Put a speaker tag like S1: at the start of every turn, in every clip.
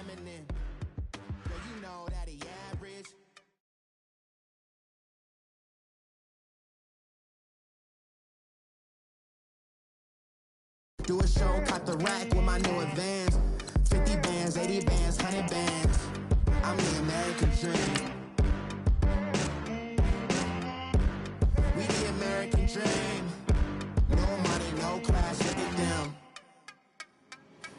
S1: feminine. Girl, you know that he average. Do a show, caught the rack with my new advance. 50 bands, 80 bands, 100 bands. I'm the American dream. We the American dream. No money, no class, look at them.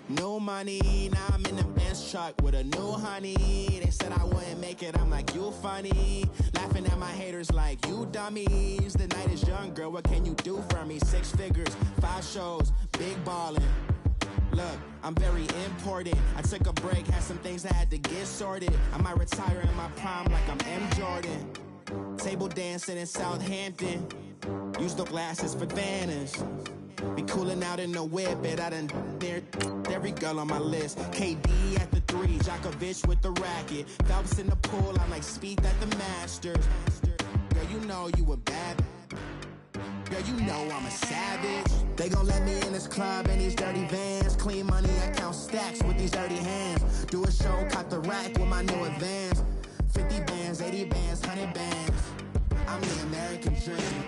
S1: No money, now I'm in the Benz truck with a new honey. They said I wouldn't make it, I'm like, you funny. Laughing at my haters like, you dummies. The night is young, girl, what can you do for me? 6 figures, 5 shows, big ballin'. Look, I'm very important. I took a break, had some things I had to get sorted. I might retire in my prime like I'm M. Jordan. Table dancing in Southampton. Use the glasses for banners. Be cooling out in the whip, but I done there every girl on my list. KD at the 3, Djokovic with the racket. Phelps in the pool, I'm like Speed at the Masters. Girl, you know you a bad. Girl, you know I'm a savage. They gon' let me in this club in these dirty vans. Clean money, I count stacks with these dirty hands. Do a show, caught the rack with my new advance. 50 bands, 80 bands, 100 bands. I'm the American dream.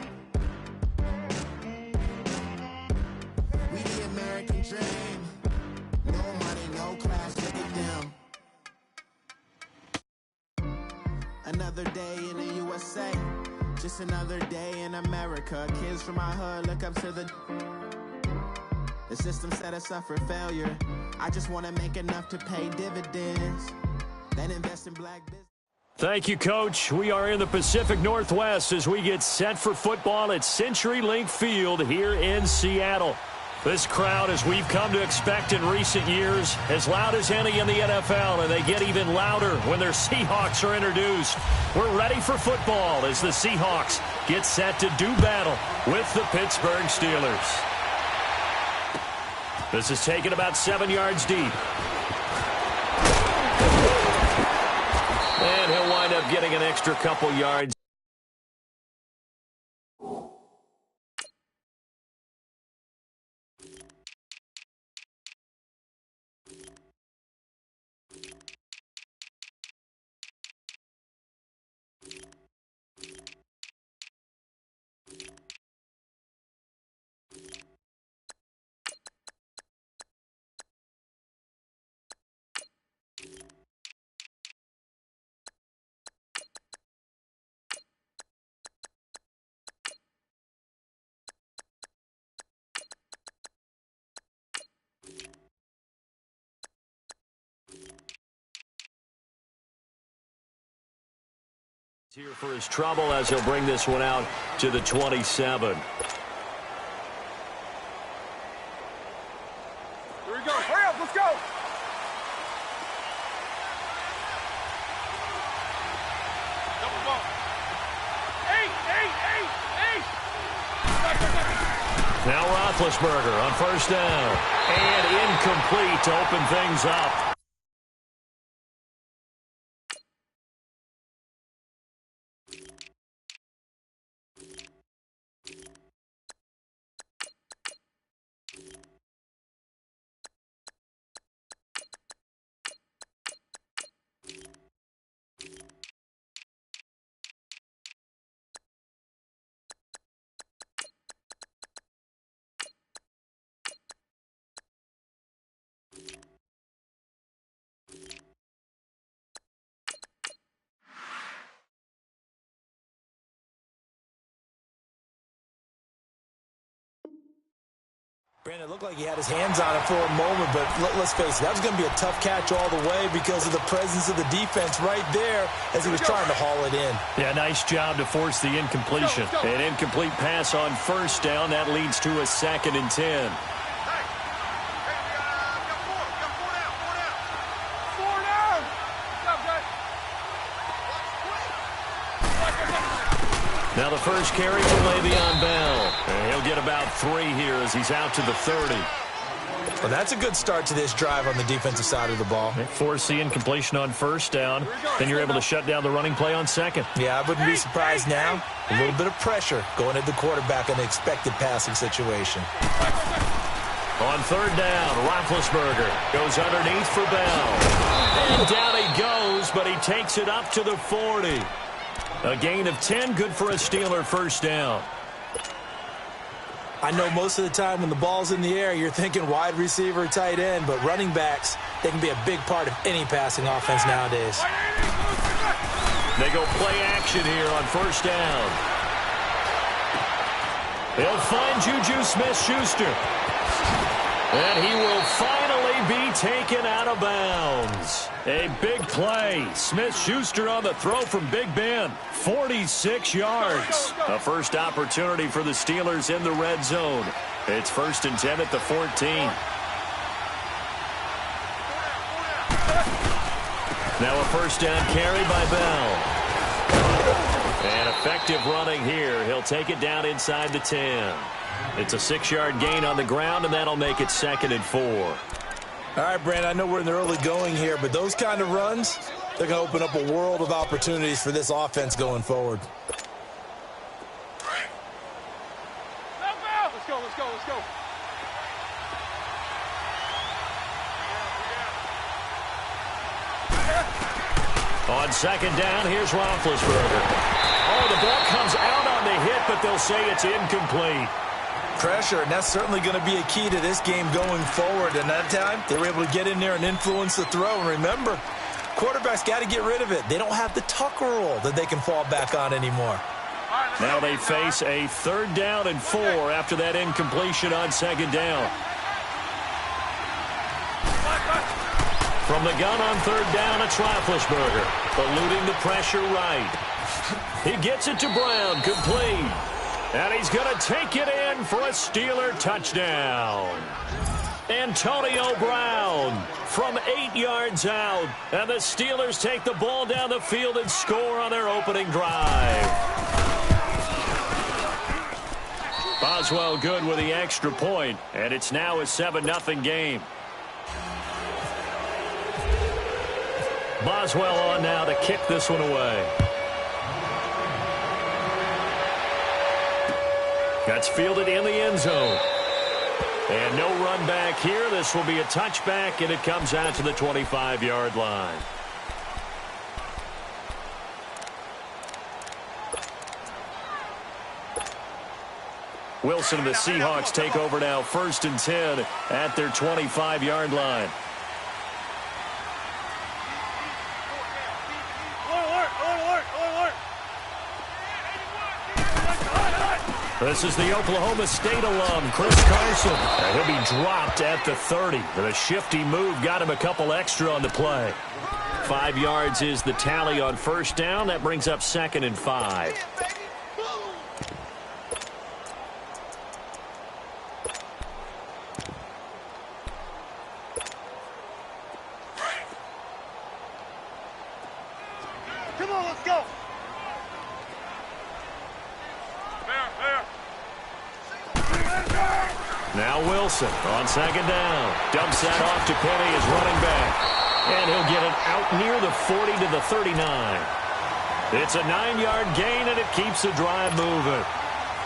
S1: We the American dream. No money, no class, look at them. Another day in the USA. Just another day in America. Kids from my hood look up to the system set us up for failure. I just want to make enough to pay dividends, then invest in black business.
S2: Thank you, Coach. We are in the Pacific Northwest as we get set for football at CenturyLink Field here in Seattle. This crowd, as we've come to expect in recent years, as loud as any in the NFL, and they get even louder when their Seahawks are introduced. We're ready for football as the Seahawks get set to do battle with the Pittsburgh Steelers. This is taken about 7 yards deep. And he'll wind up getting an extra couple yards. Here for his trouble as he'll bring this one out to the 27.
S3: Here we go. Hurry up, let's go. Double ball. Eight.
S2: Now Roethlisberger on first down. And incomplete to open things up.
S4: Brandon, it looked like he had his hands on it for a moment, but let's face it, that was going to be a tough catch all the way because of the presence of the defense right there as he was trying to haul it in.
S2: Yeah, nice job to force the incompletion. An incomplete pass on first down. That leads to a 2nd and 10. Now the first carry for Le'Veon Bell. And he'll get about 3 here as he's out to the 30.
S4: Well, that's a good start to this drive on the defensive side of the ball.
S2: They force the incompletion on first down. Then you're able to shut down the running play on second.
S4: Yeah, I wouldn't be surprised now. A little bit of pressure going at the quarterback in an expected passing situation.
S2: On third down, Roethlisberger goes underneath for Bell. And down he goes, but he takes it up to the 40. A gain of 10, good for a Steeler first down.
S4: I know most of the time when the ball's in the air, you're thinking wide receiver, tight end, but running backs, they can be a big part of any passing offense nowadays.
S2: They go play action here on first down. He'll find Juju Smith-Schuster. And he will finally be taken out of bounds. A big play. Smith-Schuster on the throw from Big Ben. 46 yards. A first opportunity for the Steelers in the red zone. It's 1st and 10 at the 14. Now a first down carry by Bell. And effective running here. He'll take it down inside the 10. It's a 6-yard gain on the ground, and that'll make it 2nd and 4.
S4: All right, Brandon, I know we're in the early going here, but those kind of runs, they're going to open up a world of opportunities for this offense going forward.
S3: Let's go, let's go, let's go.
S2: On second down, here's Roethlisberger. Oh, the ball comes out on the hit, but they'll say it's incomplete.
S4: Pressure, and that's certainly going to be a key to this game going forward. And that time, they were able to get in there and influence the throw. And remember, quarterbacks got to get rid of it. They don't have the tuck rule that they can fall back on anymore.
S2: Now they face a 3rd down and 4 after that incompletion on second down. From the gun on 3rd down, it's Roethlisberger, eluding the pressure right. He gets it to Brown, complete. And he's going to take it in for a Steeler touchdown. Antonio Brown from 8 yards out. And the Steelers take the ball down the field and score on their opening drive. Boswell good with the extra point, and it's now a 7-0 game. Boswell on now to kick this one away. That's fielded in the end zone. And no run back here. This will be a touchback, and it comes out to the 25-yard line. Wilson and the Seahawks take over now, 1st and 10 at their 25-yard line. This is the Oklahoma State alum, Chris Carson. And he'll be dropped at the 30. But a shifty move got him a couple extra on the play. 5 yards is the tally on first down. That brings up 2nd and 5.
S3: Come on, let's go.
S2: Now Wilson on second down. Dumps that off to Penny as running back. And he'll get it out near the 40 to the 39. It's a 9-yard gain, and it keeps the drive moving.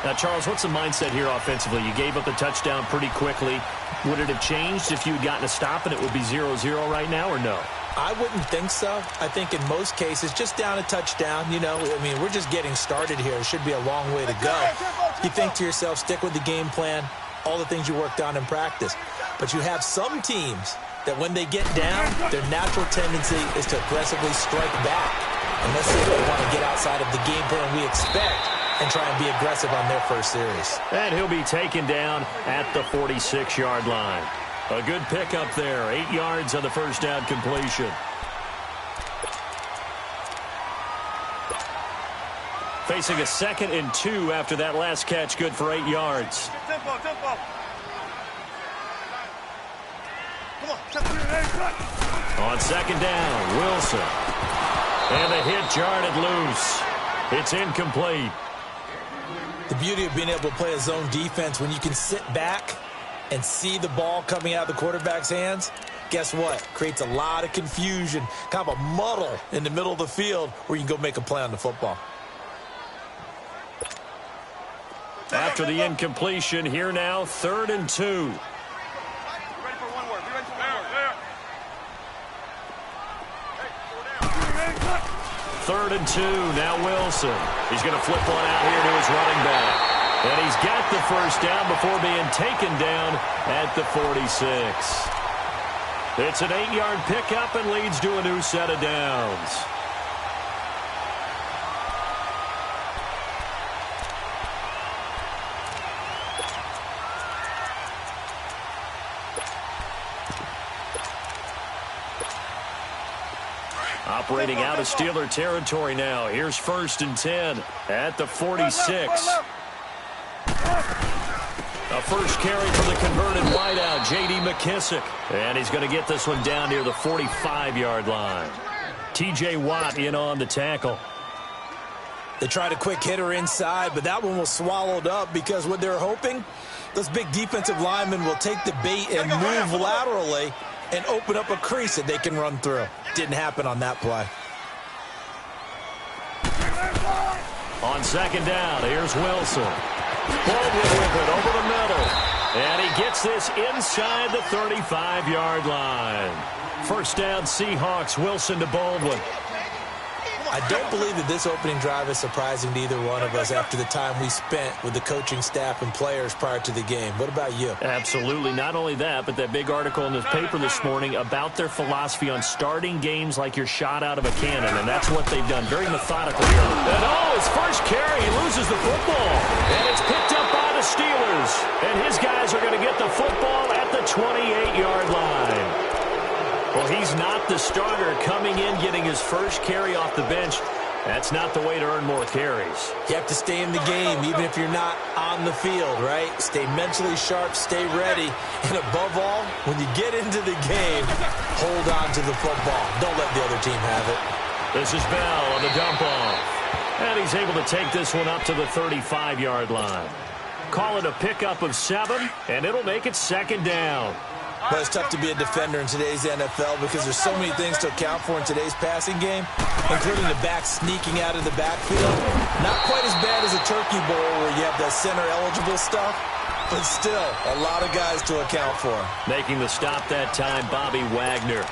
S2: Now, Charles, what's the mindset here offensively? You gave up the touchdown pretty quickly. Would it have changed if you had gotten a stop and it would be 0-0 right now, or no?
S4: I wouldn't think so. I think in most cases, just down a touchdown, you know, I mean, we're just getting started here. It should be a long way to go. You think to yourself, stick with the game plan, all the things you worked on in practice. But you have some teams that when they get down, their natural tendency is to aggressively strike back. And let's see if they want to get outside of the game plan we expect and try and be aggressive on their first series.
S2: And he'll be taken down at the 46-yard line. A good pickup there. 8 yards on the first down completion. Facing a 2nd and 2 after that last catch, good for 8 yards.
S3: Tempo, tempo. Come on, tempo.
S2: On second down, Wilson. And the hit jarred it loose. It's incomplete.
S4: The beauty of being able to play a zone defense when you can sit back and see the ball coming out of the quarterback's hands, guess what? Creates a lot of confusion, kind of a muddle in the middle of the field where you can go make a play on the football.
S2: After the incompletion, here now, 3rd and 2. 3rd and 2. Now Wilson. He's going to flip one out here to his running back. And he's got the first down before being taken down at the 46. It's an 8-yard pickup and leads to a new set of downs. Operating out of Steeler territory now. Here's 1st and 10 at the 46. A first carry from the converted wideout, J.D. McKissick. And he's going to get this one down near the 45-yard line. T.J. Watt in on the tackle.
S4: They tried a quick hitter inside, but that one was swallowed up because what they're hoping, those big defensive linemen will take the bait and move laterally and open up a crease that they can run through. Didn't happen on that play.
S2: On 2nd down, here's Wilson. Baldwin with it over the middle. And he gets this inside the 35-yard line. 1st down, Seahawks. Wilson to Baldwin.
S4: I don't believe that this opening drive is surprising to either one of us after the time we spent with the coaching staff and players prior to the game. What about you?
S2: Absolutely. Not only that, but that big article in the paper this morning about their philosophy on starting games like you're shot out of a cannon, and that's what they've done. Very methodical here. And his first carry, he loses the football. And it's picked up by the Steelers. And his guys are going to get the football at the 28-yard line. Well, he's not the starter coming in, getting his first carry off the bench. That's not the way to earn more carries.
S4: You have to stay in the game, even if you're not on the field, right? Stay mentally sharp, stay ready. And above all, when you get into the game, hold on to the football. Don't let the other team have it.
S2: This is Bell on the dump off. And he's able to take this one up to the 35-yard line. Call it a pickup of 7, and it'll make it 2nd down.
S4: But it's tough to be a defender in today's NFL because there's so many things to account for in today's passing game, including the back sneaking out of the backfield. Not quite as bad as a turkey bowl where you have that center-eligible stuff, but still a lot of guys to account for.
S2: Making the stop that time, Bobby Wagner.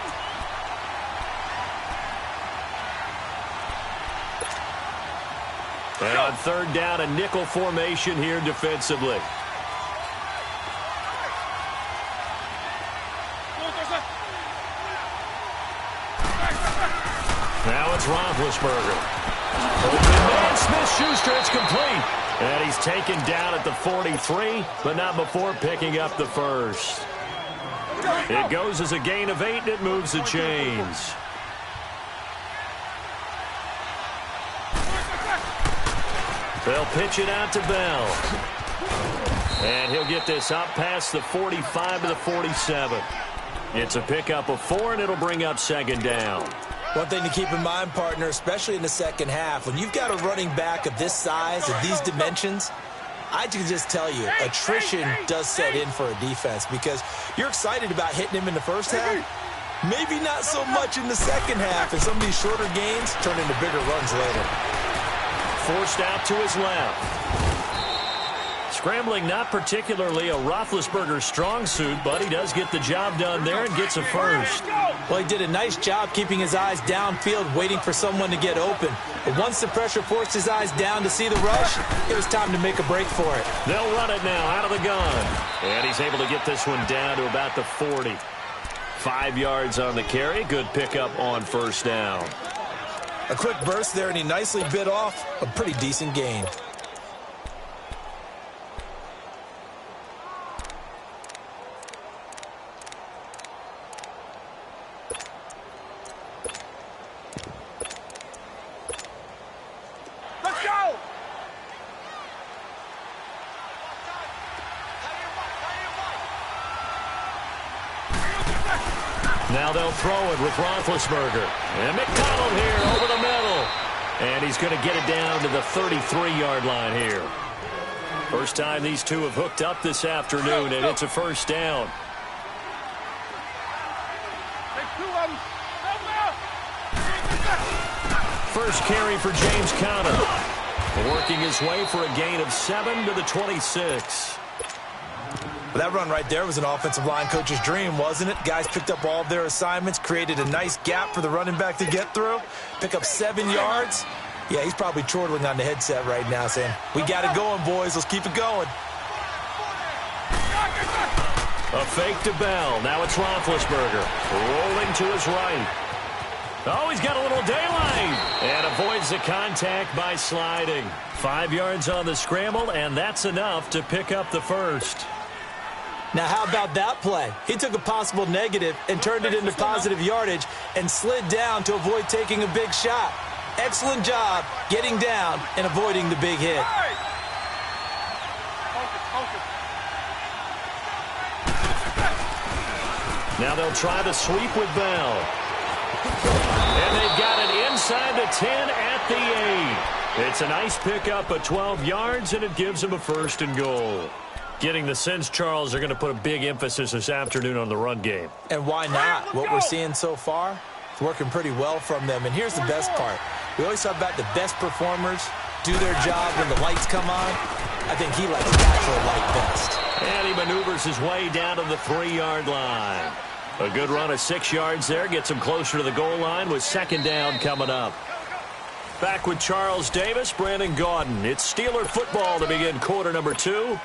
S2: And on 3rd down, a nickel formation here defensively. Now it's Roethlisberger. Open man, Smith-Schuster, it's complete. And he's taken down at the 43, but not before picking up the first. It goes as a gain of 8, and it moves the chains. They'll pitch it out to Bell. And he'll get this up past the 45 to the 47. It's a pickup of 4, and it'll bring up 2nd down.
S4: One thing to keep in mind, partner, especially in the second half, when you've got a running back of this size, of these dimensions, I can just tell you, attrition does set in for a defense because you're excited about hitting him in the first half. Maybe not so much in the second half, and some of these shorter gains turn into bigger runs later.
S2: Forced out to his left. Scrambling, not particularly a Roethlisberger strong suit, but he does get the job done there and gets a first.
S4: Well, he did a nice job keeping his eyes downfield, waiting for someone to get open. But once the pressure forced his eyes down to see the rush, it was time to make a break for it.
S2: They'll run it now out of the gun. And he's able to get this one down to about the 40. 5 yards on the carry. Good pickup on 1st down.
S4: A quick burst there, and he nicely bit off a pretty decent gain.
S2: Now they'll throw it with Roethlisberger. And McDonald here over the middle. And he's going to get it down to the 33-yard line here. First time these two have hooked up this afternoon, and it's a 1st down. First carry for James Conner. Working his way for a gain of 7 to the 26.
S4: That run right there was an offensive line coach's dream, wasn't it? Guys picked up all of their assignments, created a nice gap for the running back to get through, pick up 7 yards. Yeah, he's probably chortling on the headset right now saying, we got it going, boys. Let's keep it going.
S2: A fake to Bell. Now it's Roethlisberger. Rolling to his right. Oh, he's got a little daylight. And avoids the contact by sliding. 5 yards on the scramble, and that's enough to pick up the first.
S4: Now, how about that play? He took a possible negative and turned it into positive yardage and slid down to avoid taking a big shot. Excellent job getting down and avoiding the big hit.
S2: Now they'll try the sweep with Bell. And they've got it inside the 10 at the 8. It's a nice pickup of 12 yards, and it gives them a 1st and goal. Getting the sense, Charles, they're going to put a big emphasis this afternoon on the run game.
S4: And why not? What we're seeing so far is working pretty well from them. And here's the best part. We always talk about the best performers do their job when the lights come on. I think he likes natural light best.
S2: And he maneuvers his way down to the 3-yard line. A good run of 6 yards there gets him closer to the goal line with 2nd down coming up. Back with Charles Davis, Brandon Gaudin. It's Steeler football to begin quarter number 2.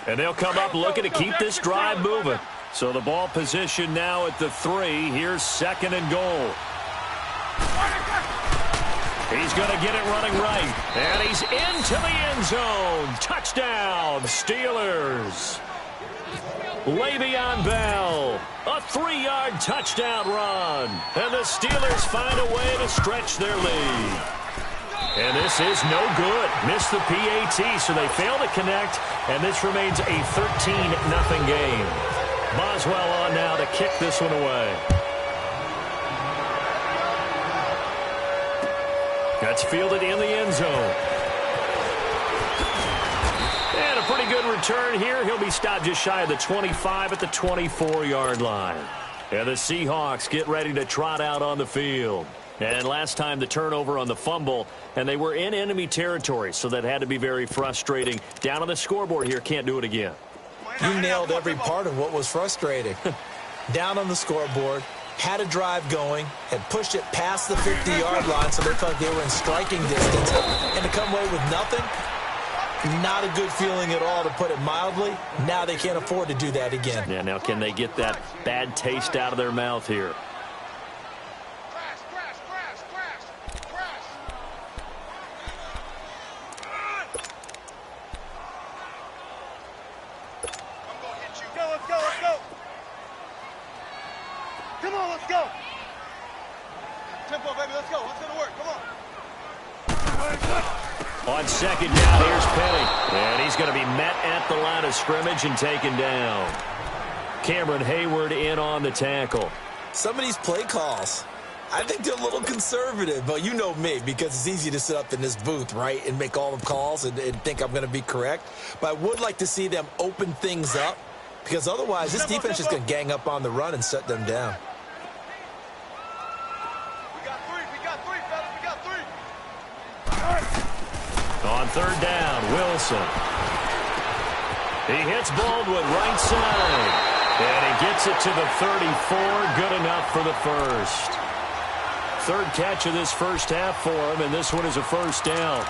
S2: And they'll come up looking to keep this drive moving. So the ball position now at the 3. Here's 2nd and goal. He's going to get it running right. And he's into the end zone. Touchdown, Steelers. Le'Veon Bell. A 3-yard touchdown run. And the Steelers find a way to stretch their lead. And this is no good. Missed the PAT, so they fail to connect. And this remains a 13-0 game. Boswell on now to kick this one away. That's fielded in the end zone. And a pretty good return here. He'll be stopped just shy of the 25 at the 24-yard line. And the Seahawks get ready to trot out on the field. And last time the turnover on the fumble, and they were in enemy territory, so that had to be very frustrating. Down on the scoreboard here, can't do it again.
S4: You nailed every part of what was frustrating. Down on the scoreboard, had a drive going, had pushed it past the 50-yard line, so they felt they were in striking distance, and to come away with nothing, not a good feeling at all, to put it mildly. Now they can't afford to do that again.
S2: Yeah, now can they get that bad taste out of their mouth here? On 2nd down, here's Penny. And he's going to be met at the line of scrimmage and taken down. Cameron Hayward in on the tackle.
S4: Some of these play calls, I think they're a little conservative, but you know me, because it's easy to sit up in this booth, right, and make all the calls and think I'm going to be correct. But I would like to see them open things up, because otherwise this defense is going to gang up on the run and shut them down.
S2: On 3rd down, Wilson. He hits Baldwin right side. And he gets it to the 34. Good enough for the first. 3rd catch of this first half for him, and this one is a 1st down.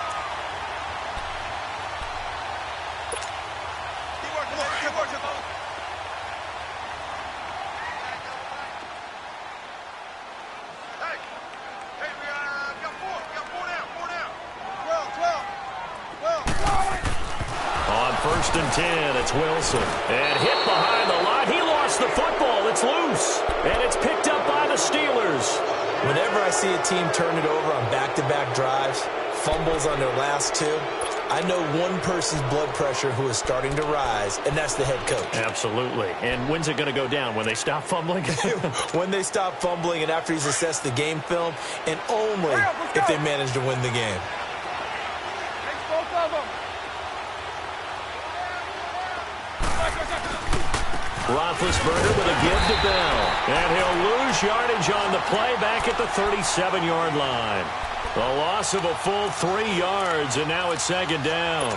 S2: First and 10, it's Wilson. And hit behind the line. He lost the football. It's loose. And it's picked up by the Steelers.
S4: Whenever I see a team turn it over on back-to-back drives, fumbles on their last 2, I know one person's blood pressure who is starting to rise, and that's the head coach.
S2: Absolutely. And when's it going to go down? When they stop fumbling?
S4: When they stop fumbling and after he's assessed the game film, and only if they manage to win the game.
S2: Roethlisberger with a give to Bell. And he'll lose yardage on the play back at the 37-yard line. A loss of a full 3 yards, and now it's 2nd down.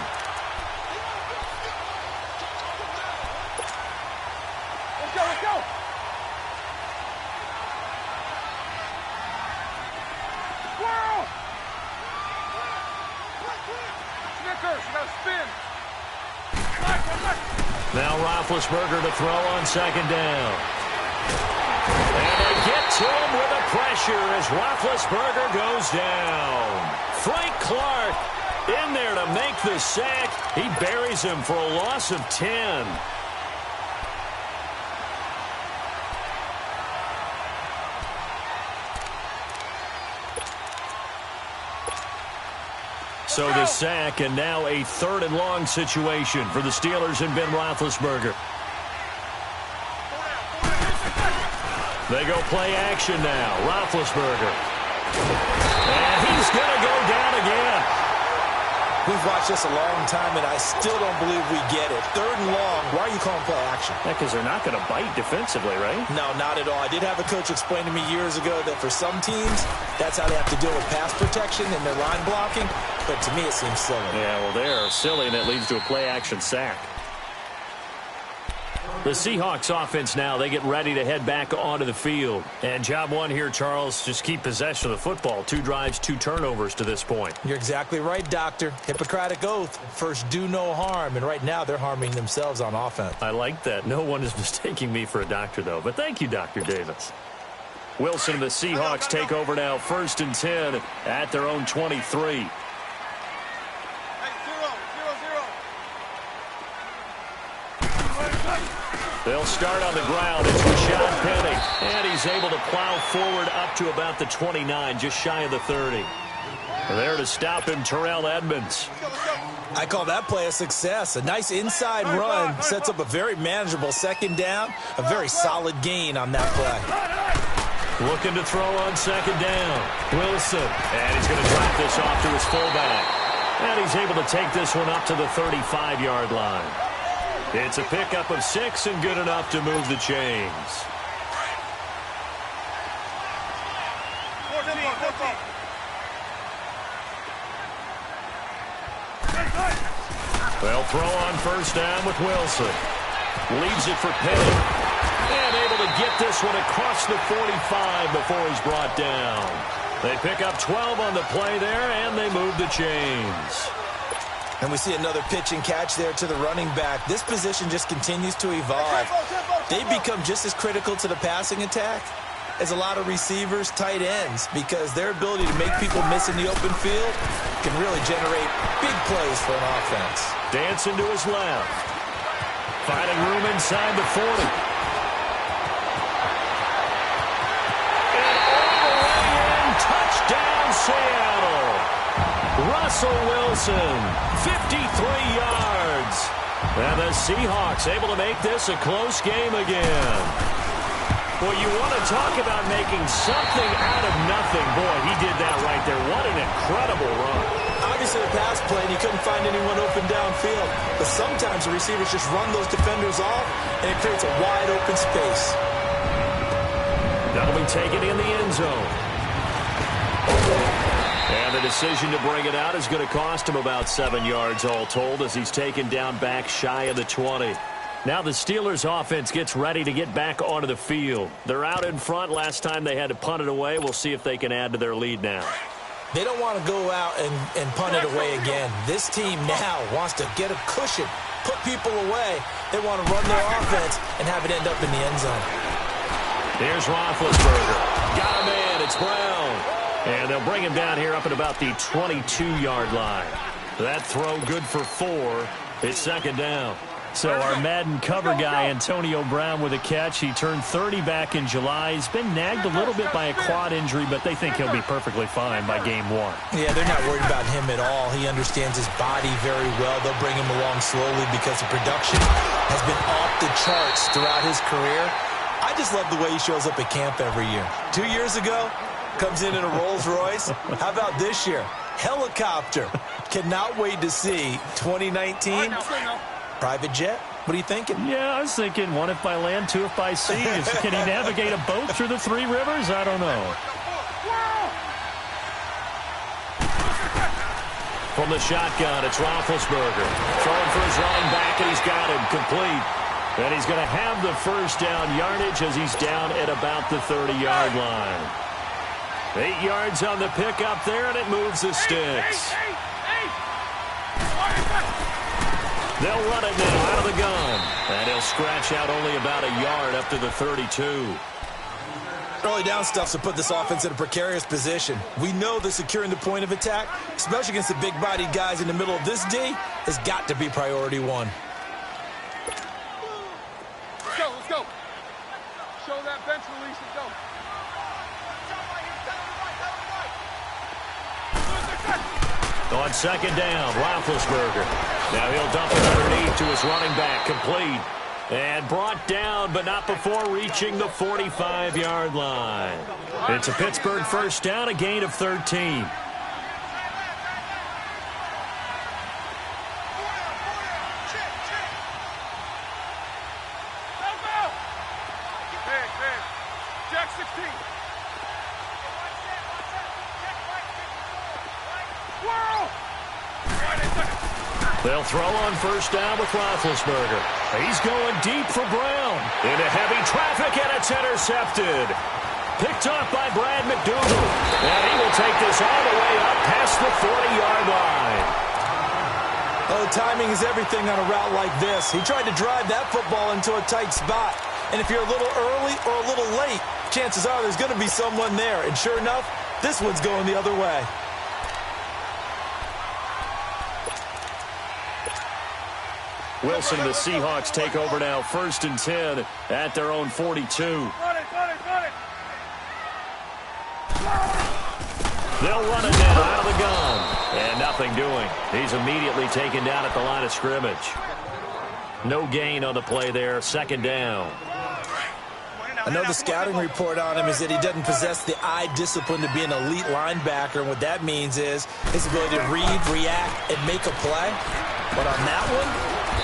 S3: reverse. You gotta spin.
S2: Now Roethlisberger to throw on second down. And they get to him with the pressure as Roethlisberger goes down. Frank Clark in there to make the sack. He buries him for a loss of 10. So the sack, and now a 3rd and long situation for the Steelers and Ben Roethlisberger. They go play action now. Roethlisberger. And he's going to go down again.
S4: We've watched this a long time, and I still don't believe we get it. 3rd and long. Why are you calling play action?
S2: Yeah, because they're not going to bite defensively, right?
S4: No, not at all. I did have a coach explain to me years ago that for some teams, that's how they have to deal with pass protection and their line blocking. But to me, it seems silly.
S2: Yeah, well, they're silly, and it leads to a play-action sack. The Seahawks offense now, they get ready to head back onto the field. And job one here, Charles, just keep possession of the football. 2 drives, 2 turnovers to this point.
S4: You're exactly right, Doctor. Hippocratic oath. First, do no harm. And right now, they're harming themselves on offense.
S2: I like that. No one is mistaking me for a doctor, though. But thank you, Dr. Davis. Wilson and the Seahawks take over now. 1st and 10 at their own 23. They'll start on the ground. It's Rashad Penny. And he's able to plow forward up to about the 29, just shy of the 30. There to stop him, Terrell Edmonds.
S4: I call that play a success. A nice inside run sets up a very manageable 2nd down. A very solid gain on that play.
S2: Looking to throw on 2nd down. Wilson. And he's going to drop this off to his fullback. And he's able to take this one up to the 35-yard line. It's a pickup of 6 and good enough to move the chains. They'll throw on 1st down with Wilson. Leaves it for Penny. And able to get this one across the 45 before he's brought down. They pick up 12 on the play there, and they move the chains.
S4: And we see another pitch and catch there to the running back. This position just continues to evolve. They become just as critical to the passing attack as a lot of receivers, tight ends, because their ability to make people miss in the open field can really generate big plays for an offense.
S2: Dancing to his left. Finding room inside the 40. And all the way in. Touchdown, Seattle. Russell Wilson, 53 yards. And the Seahawks able to make this a close game again. Well, you want to talk about making something out of nothing. Boy, he did that right there. What an incredible run.
S4: Obviously, a pass play, and he couldn't find anyone open downfield. But sometimes the receivers just run those defenders off, and it creates a wide open space.
S2: That'll be taken in the end zone. And the decision to bring it out is going to cost him about 7 yards all told as he's taken down back shy of the 20. Now the Steelers offense gets ready to get back onto the field. They're out in front. Last time they had to punt it away. We'll see if they can add to their lead now.
S4: They don't want to go out and punt it away again. This team now wants to get a cushion, put people away. They want to run their offense and have it end up in the end zone.
S2: Here's Roethlisberger. Got him in. It's Brown. And they'll bring him down here up at about the 22-yard line. That throw good for 4. It's 2nd down. So our Madden cover guy, Antonio Brown, with a catch. He turned 30 back in July. He's been nagged a little bit by a quad injury, but they think he'll be perfectly fine by game 1.
S4: Yeah, they're not worried about him at all. He understands his body very well. They'll bring him along slowly because the production has been off the charts throughout his career. I just love the way he shows up at camp every year. 2 years ago, comes in a Rolls Royce. How about this year? Helicopter. Cannot wait to see 2019. Private jet? What are you thinking?
S2: Yeah, I was thinking 1 if by land, 2 if by sea. Can he navigate a boat through the 3 rivers? I don't know. From the shotgun, it's Roethlisberger. Throwing for his running back, and he's got him complete. And he's going to have the 1st down yardage as he's down at about the 30-yard line. 8 yards on the pickup there, and it moves the sticks. They'll run it now out of the gun. And he'll scratch out only about a yard up to the 32.
S4: Early down stuff to put this offense in a precarious position. We know that securing the point of attack, especially against the big-bodied guys in the middle of this D, has got to be priority one.
S3: Let's go. Show that bench release and go.
S2: On second down, Roethlisberger. Now he'll dump it underneath to his running back, complete. And brought down, but not before reaching the 45-yard line. It's a Pittsburgh first down, a gain of 13.
S3: Jack 16.
S2: They'll throw on first down with Roethlisberger. He's going deep for Brown. Into heavy traffic, and it's intercepted. Picked off by Brad McDougal. And he will take this all the way up past the 40-yard line.
S4: Oh, timing is everything on a route like this. He tried to drive that football into a tight spot. And if you're a little early or a little late, chances are there's going to be someone there. And sure enough, this one's going the other way.
S2: Wilson, the Seahawks take over now, 1st and 10 at their own 42.
S3: Run it.
S2: They'll run it now out of the gun. And nothing doing. He's immediately taken down at the line of scrimmage. No gain on the play there, 2nd down.
S4: I know the scouting report on him is that he doesn't possess the eye discipline to be an elite linebacker. And what that means is his ability to read, react, and make a play. But on that one,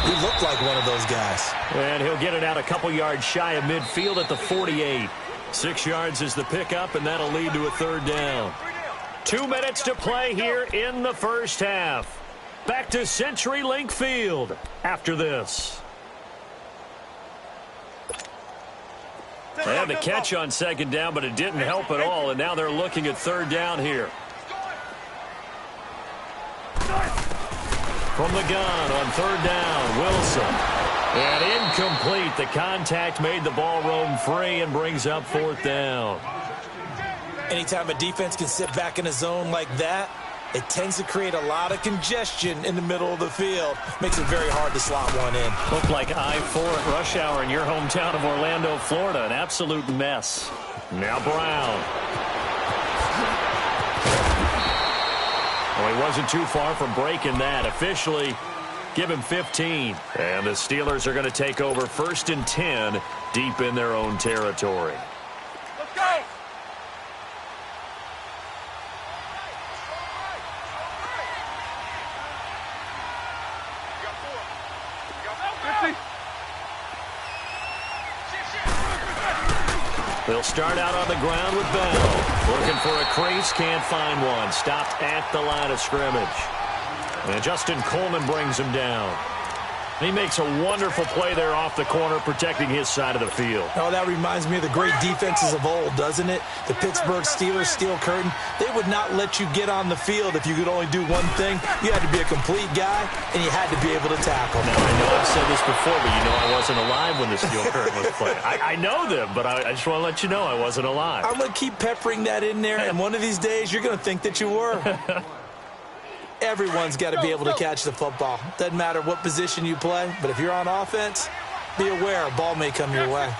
S4: he looked like one of those guys.
S2: And he'll get it out a couple yards shy of midfield at the 48. 6 yards is the pickup, and that'll lead to a 3rd down. 2 minutes to play here in the first half. Back to CenturyLink Field after this. They had the catch on 2nd down, but it didn't help at all, and now they're looking at 3rd down here. From the gun on 3rd down, Wilson. And incomplete. The contact made the ball roam free and brings up 4th down.
S4: Anytime a defense can sit back in a zone like that, it tends to create a lot of congestion in the middle of the field. Makes it very hard to slot one in.
S2: Looked like I-4 at rush hour in your hometown of Orlando, Florida. An absolute mess. Now Brown. Well, he wasn't too far from breaking that. Officially, give him 15. And the Steelers are going to take over 1st and 10 deep in their own territory.
S3: Let's go.
S2: They'll start out on the ground with Bell. Looking for a crease, can't find one. Stopped at the line of scrimmage. And Justin Coleman brings him down. He makes a wonderful play there off the corner, protecting his side of the field.
S4: Oh, that reminds me of the great defenses of old, doesn't it? The Pittsburgh Steelers, steel curtain. They would not let you get on the field if you could only do one thing. You had to be a complete guy, and you had to be able to tackle.
S2: Now, I know I've said this before, but you know I wasn't alive when the steel curtain was played. I know them, but I just want to let you know I wasn't alive.
S4: I'm going to keep peppering that in there, and one of these days you're going to think that you were. Everyone's got to be able to catch the football. Doesn't matter what position you play, but if you're on offense, be aware a ball may come your way.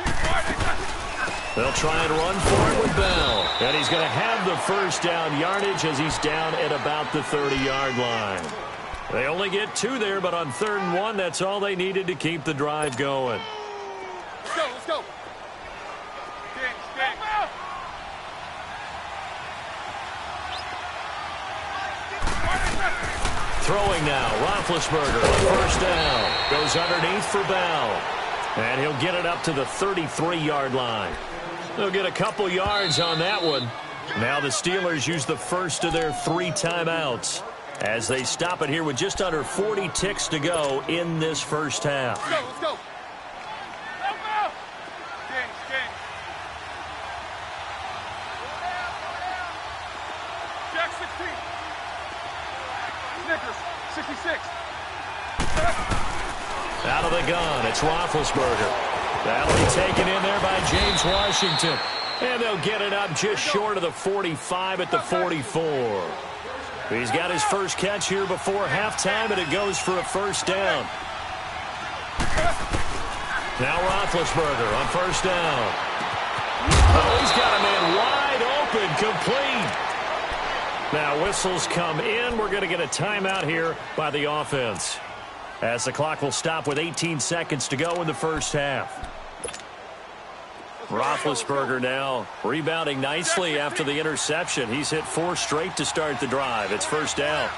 S2: They'll try and run for it with Bell. And he's going to have the first down yardage as he's down at about the 30-yard line. They only get 2 there, but on 3rd and 1, that's all they needed to keep the drive going.
S3: Let's go.
S2: Throwing now, Roethlisberger on first down. Goes underneath for Bell. And he'll get it up to the 33-yard line. They'll get a couple yards on that one. Now the Steelers use the first of their 3 timeouts as they stop it here with just under 40 ticks to go in this first half.
S3: Let's go. Jack 16. Snickers, 66.
S2: Out of the gun, it's Roethlisberger. That'll be taken in there by James Washington. And they'll get it up just short of the 45 at the 44. He's got his first catch here before halftime, and it goes for a first down. Now Roethlisberger on first down. Oh, he's got a man wide open, complete. Now whistles come in. We're going to get a timeout here by the offense, as the clock will stop with 18 seconds to go in the first half. Roethlisberger now rebounding nicely after the interception. He's hit 4 straight to start the drive. It's first down.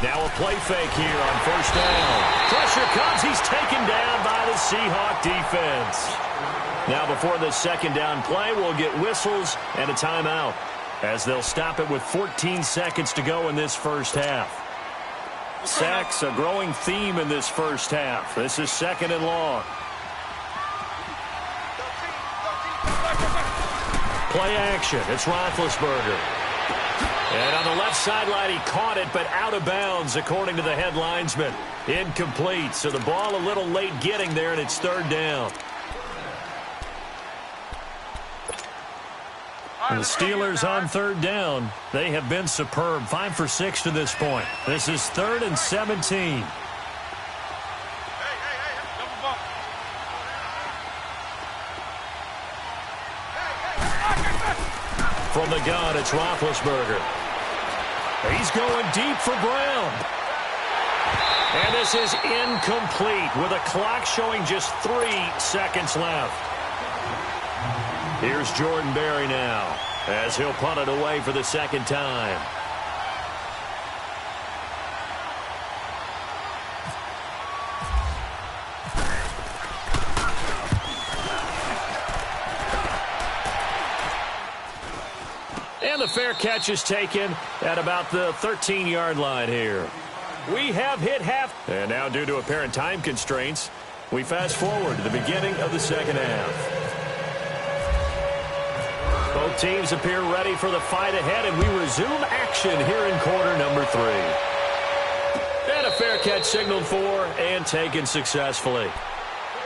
S2: Now a play fake here on first down. Pressure comes. He's taken down by the Seahawk defense. Now before the second down play, we'll get whistles and a timeout, as they'll stop it with 14 seconds to go in this first half. Sacks, a growing theme in this first half. This is second and long. Play action. It's Roethlisberger. And on the left sideline, he caught it, but out of bounds, according to the head linesman. Incomplete. So the ball a little late getting there, and it's third down. And the Steelers on third down. They have been superb. 5 for 6 to this point. This is 3rd and 17. From the gun, it's Roethlisberger. He's going deep for Brown. And this is incomplete with a clock showing just 3 seconds left. Here's Jordan Berry now, as he'll punt it away for the second time. And the fair catch is taken at about the 13-yard line here. We have hit half. And now, due to apparent time constraints, we fast forward to the beginning of the second half. Both teams appear ready for the fight ahead, and we resume action here in quarter number 3. And a fair catch signaled for and taken successfully.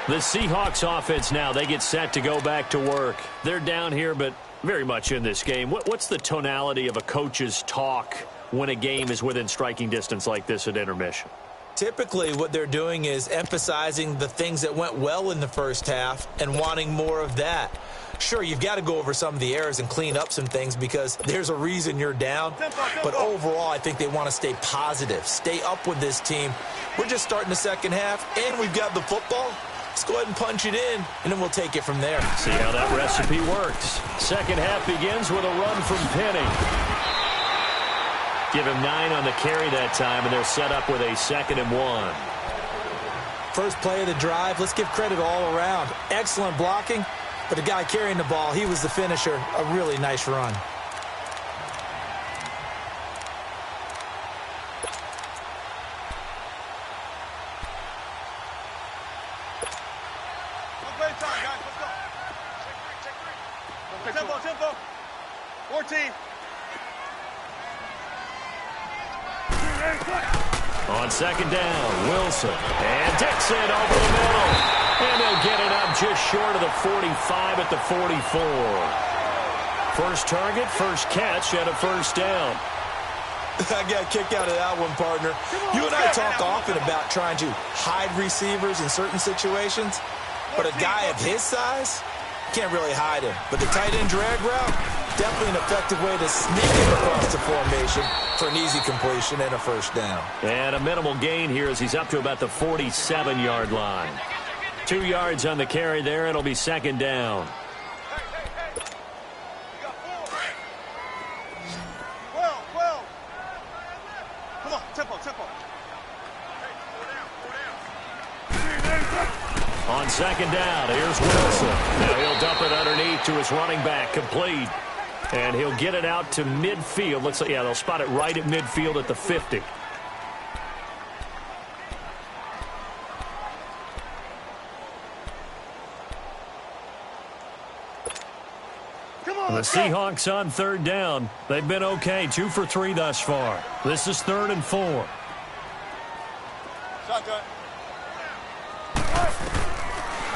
S2: The Seahawks offense now, they get set to go back to work. They're down here, but very much in this game. What's the tonality of a coach's talk when a game is within striking distance like this at intermission?
S4: Typically, what they're doing is emphasizing the things that went well in the first half and wanting more of that. Sure, you've got to go over some of the errors and clean up some things because there's a reason you're down. But overall, I think they want to stay positive, stay up with this team. We're just starting the second half, and we've got the football. Let's go ahead and punch it in, and then we'll take it from there.
S2: See how that recipe works. Second half begins with a run from Penny. Give him 9 on the carry that time, and they're set up with a 2nd and 1.
S4: First play of the drive, let's give credit all around. Excellent blocking, but the guy carrying the ball, he was the finisher. A really nice run.
S3: Tempo. 14.
S2: On second down, Wilson. And Dixon over the middle. And they'll get it up just short of the 45 at the 44. First target, first catch, and a first down.
S4: I got a kick out of that one, partner. You and I talk often about trying to hide receivers in certain situations, but a guy of his size can't really hide him. But the tight end drag route, definitely an effective way to sneak him across the formation for an easy completion and a first down.
S2: And a minimal gain here as he's up to about the 47-yard line. 2 yards on the carry there. It'll be second down.
S3: Come on, tempo.
S2: On second down, here's Wilson. Now he'll dump it underneath to his running back, complete. And he'll get it out to midfield. Looks like, yeah, they'll spot it right at midfield at the 50. The Seahawks on third down. They've been okay, 2 for 3 thus far. This is 3rd and 4.
S3: Shotgun.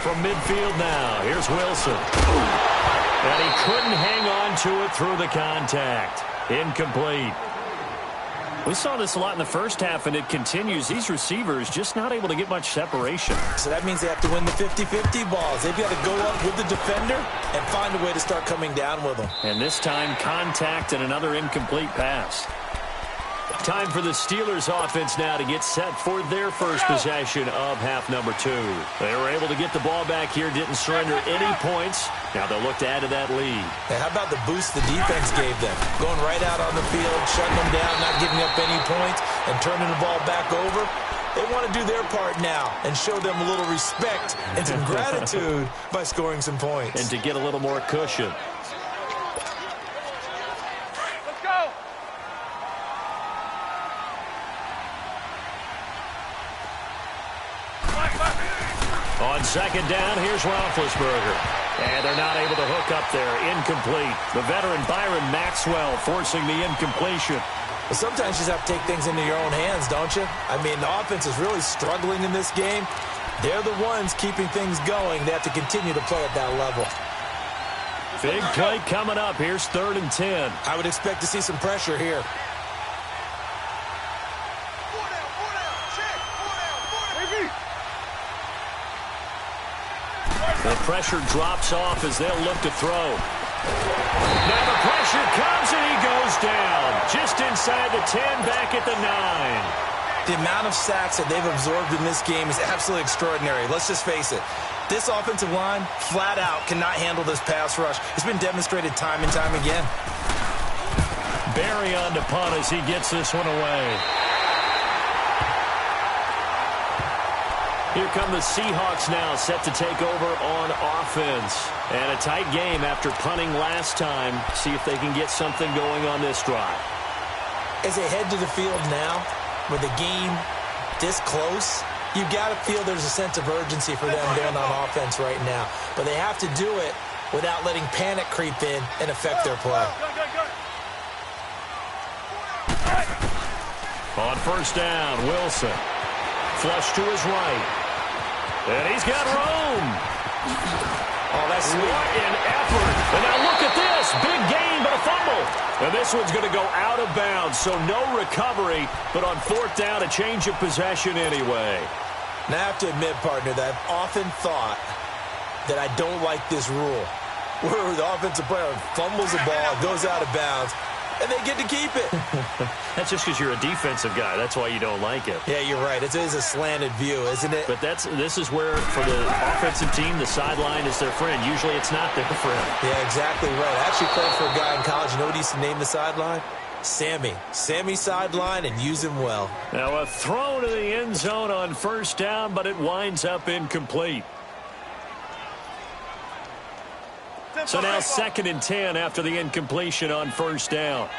S2: From midfield now, here's Wilson. And he couldn't hang on to it through the contact. Incomplete. We saw this a lot in the first half, and it continues. These receivers just not able to get much separation.
S4: So that means they have to win the 50-50 balls. They've got to go up with the defender and find a way to start coming down with them.
S2: And this time, contact and another incomplete pass. Time for the Steelers offense now to get set for their first possession of half number 2. They were able to get the ball back here, didn't surrender any points. Now they'll look to add to that lead.
S4: Now, how about the boost the defense gave them? Going right out on the field, shutting them down, not giving up any points, and turning the ball back over. They want to do their part now and show them a little respect and some gratitude by scoring some points.
S2: And to get a little more cushion. On second down, here's Roethlisberger. And they're not able to hook up there. Incomplete. The veteran Byron Maxwell forcing the incompletion.
S4: Well, sometimes you just have to take things into your own hands, don't you? I mean, the offense is really struggling in this game. They're the ones keeping things going. They have to continue to play at that level.
S2: Big play coming up. Here's 3rd and 10.
S4: I would expect to see some pressure here.
S2: The pressure drops off as they'll look to throw. Now the pressure comes and he goes down. Just inside the 10, back at the 9.
S4: The amount of sacks that they've absorbed in this game is absolutely extraordinary. Let's just face it. This offensive line, flat out, cannot handle this pass rush. It's been demonstrated time and time again.
S2: Barry on to punt as he gets this one away. Here come the Seahawks now, set to take over on offense. And a tight game after punting last time. See if they can get something going on this drive.
S4: As they head to the field now, with the game this close, you've got to feel there's a sense of urgency for them going on offense right now. But they have to do it without letting panic creep in and affect their play.
S2: On first down, Wilson. Flush to his right. And he's got room.
S4: Oh, that's sweet.
S2: What an effort. And now look at this. Big gain, but a fumble. And this one's going to go out of bounds, so no recovery. But on 4th down, a change of possession anyway.
S4: Now, I have to admit, partner, that I've often thought that I don't like this rule, where the offensive player fumbles the ball, goes out of bounds, and they get to keep it.
S2: That's just because you're a defensive guy. That's why you don't like it.
S4: Yeah, you're right. It is a slanted view, isn't it?
S2: But this is where, for the offensive team, the sideline is their friend. Usually it's not their friend.
S4: Yeah, exactly right. I actually played for a guy in college. You know what he used to name the sideline? Sammy. Sammy sideline, and use him well.
S2: Now a throw to the end zone on first down, but it winds up incomplete. So now 2nd and 10 after the incompletion on first down.